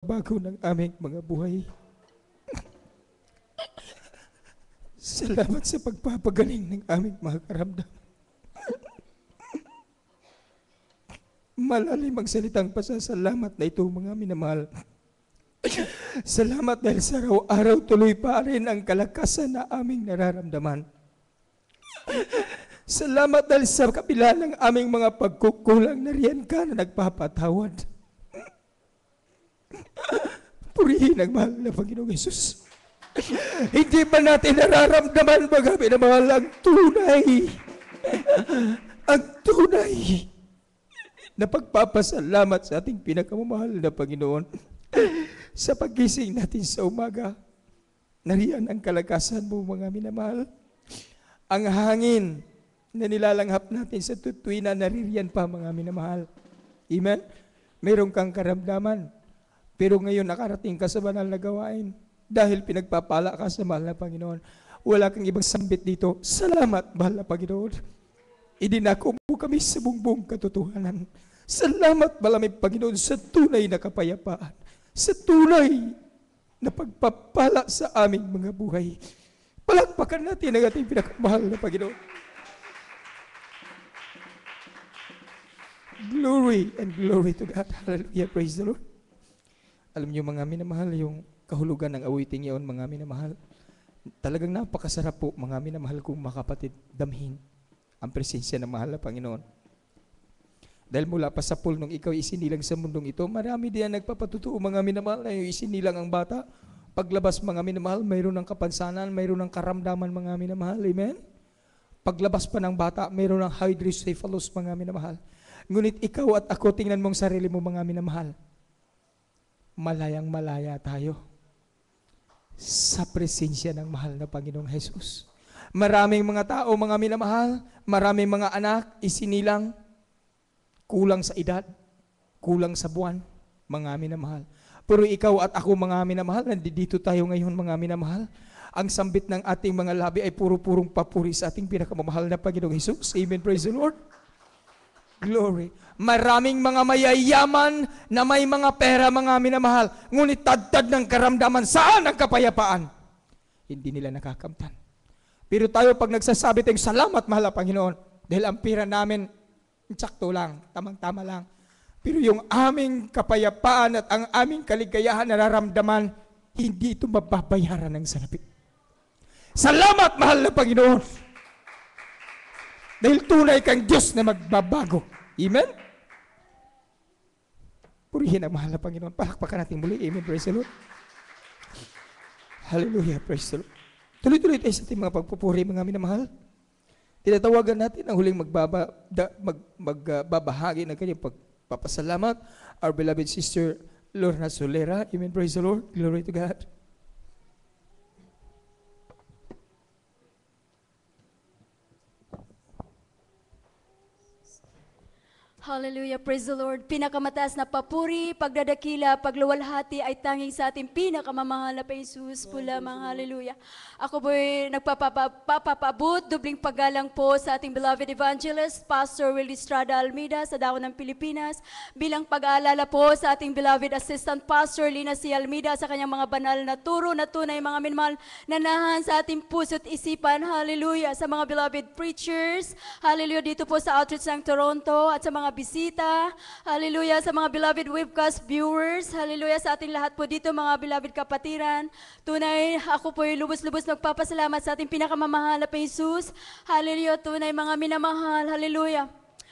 pagbabago ng aming mga buhay. Salamat sa pagpapagaling ng aming mga karamdaman. Malalim ang salitang pasasalamat na ito, mga minamahal. Salamat dahil sa araw-araw tuloy pa rin ang kalakasan na aming nararamdaman. Salamat dahil sa kabila ng aming mga pagkukulang, nariyan ka na nagpapatawad. Purihin ang mahal na Panginoong Hesus. Hindi ba natin nararamdaman, mga minamahal, ang tunay na pagpapasalamat sa ating pinakamamahal na Panginoon? Sa pagising natin sa umaga, nariyan ang kalakasan mo, mga minamahal. Ang hangin na nilalanghap natin sa tutuwina, naririyan pa, mga minamahal. Amen? Meron kang karamdaman, pero ngayon nakarating ka sa banal na gawain dahil pinagpapala ka sa mahal na Panginoon. Wala kang ibang sambit dito. Salamat, mahal na Panginoon. Idinako mo kami sa buong katotohanan. Salamat, malamig Panginoon, sa tunay na kapayapaan, sa tunay na pagpapala sa aming mga buhay. Palakpakan natin ang ating pinakamahal na Panginoon. Glory and glory to God. Hallelujah. Praise the Lord. Alam niyo, mga minamahal, yung kahulugan ng awiting iyon, mga minamahal, talagang napakasarap po, mga minamahal kong makapatid, damhin ang presensya ng mahal na Panginoon. Dahil mula pa sa pool nung ikaw isinilang sa mundong ito, marami diyan nagpapatutuo, mga minamahal, na yung isinilang ang bata. Paglabas, mga minamahal, mayroon ng kapansanan, mayroon ng karamdaman, mga minamahal. Amen? Paglabas pa ng bata, mayroon ng hydrocephalus, mga minamahal. Ngunit ikaw at ako, tingnan mong sarili mo, mga minamahal. Malayang malaya tayo sa presensya ng mahal na Panginoong Hesus. Maraming mga tao, mga minamahal, maraming mga anak, isinilang, kulang sa edad, kulang sa buwan, mga minamahal. Pero ikaw at ako, mga minamahal, nandito tayo ngayon, mga minamahal. Ang sambit ng ating mga labi ay puro-purong papuri sa ating pinakamamahal na Panginoong Hesus. Amen, praise the Lord. Glory. Maraming mga mayayaman na may mga pera, mga minamahal, ngunit tad-tad ng karamdaman, saan ang kapayapaan? Hindi nila nakakamtan. Pero tayo, pag nagsasabi tayong salamat, mahal na Panginoon, dahil ang pera namin, sakto lang, tamang-tama lang. Pero yung aming kapayapaan at ang aming kaligayahan nararamdaman, hindi ito mababayaran ng salapi. Salamat, mahal na Panginoon! Dahil tunay kang Diyos na magbabago. Amen? Purihin ang mahal na Panginoon. Palakpakan natin muli. Amen. Praise the Lord. Hallelujah. Praise the Lord. Tuloy-tuloy tayo sa ating mga pagpupuri, mga minamahal. Tinatawagan natin ang huling magbabahagi ng kanyang pagpapasalamat. Our beloved sister, Lorna Solera. Amen. Praise the Lord. Glory to God. Hallelujah, praise the Lord. Pinakamataas na papuri, pagdadakila, pagluwalhati ay tanging sa ating pinakamamahal na Jesus po lamang. Hallelujah. Ako po'y nagpapabot, dubling paggalang po sa ating beloved evangelist, Pastor Willie Estrada Almeida sa Dako ng Pilipinas, bilang pag-aalala po sa ating beloved assistant Pastor Lina C. Almeida sa kanyang mga banal na turo na tunay, mga minamahal, nanahan sa ating puso't isipan. Hallelujah. Sa mga beloved preachers, hallelujah, dito po sa Outreach ng Toronto at sa mga bisita, hallelujah, sa mga beloved webcast viewers, hallelujah, sa ating lahat po dito, mga beloved kapatiran. Tunay, ako po ay lubos-lubos nagpapasalamat sa ating pinakamamahal na Jesus. Hallelujah, tunay mga minamahal, hallelujah.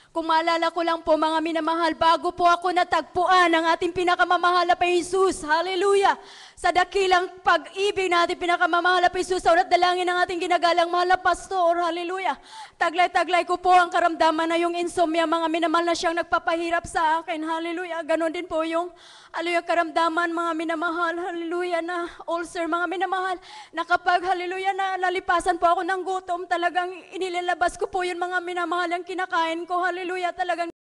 Kung maalala ko lang po, mga minamahal, bago po ako natagpuan ang ating pinakamamahal na Jesus, hallelujah, sa dakilang pag-ibig na ating pinakamamahal na Jesus, sa ulat dalangin ng ating ginagalang mahal na pastor, hallelujah. Taglay-taglay ko po ang karamdaman na yung insomnia, mga minamahal, na siyang nagpapahirap sa akin, hallelujah. Ganon din po yung karamdaman, mga minamahal, hallelujah, na ulcer, mga minamahal, na kapag, hallelujah, na nalipasan po ako ng gutom, talagang inilalabas ko po yun, mga minamahal, ang kinakain ko, hallelujah, talagang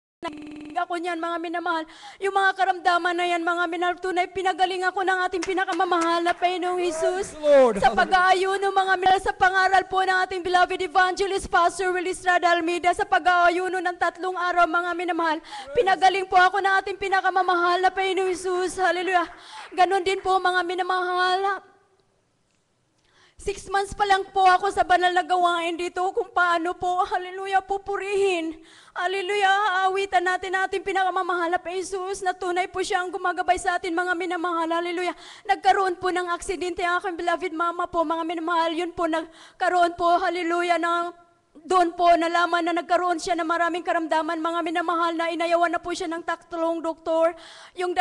ako niyan, mga minamahal. Yung mga karamdaman na yan, mga minahal, tunay, pinagaling ako ng ating pinakamamahal na Panginoong Jesus. Lord, Sa pag-aayuno, mga minahal, sa pangaral po ng ating beloved evangelist, Pastor Willie Estrada Almeida, sa pag-aayuno ng 3 araw, mga minamahal, pinagaling po ako ng ating pinakamamahal na Panginoong Jesus. Hallelujah. Ganon din po, mga minamahal. 6 months pa lang po ako sa banal na gawain dito kung paano po, hallelujah, pupurihin. Hallelujah, aawitan natin ating pinakamamahal na Jesus na tunay po siya ang gumagabay sa atin, mga minamahal. Hallelujah. Nagkaroon po ng aksidente ang aking beloved mama po, mga minamahal. Yun po, nagkaroon po, hallelujah, doon po nalaman na nagkaroon siya ng maraming karamdaman, mga minamahal, na inayawan na po siya ng 3 doktor. Yung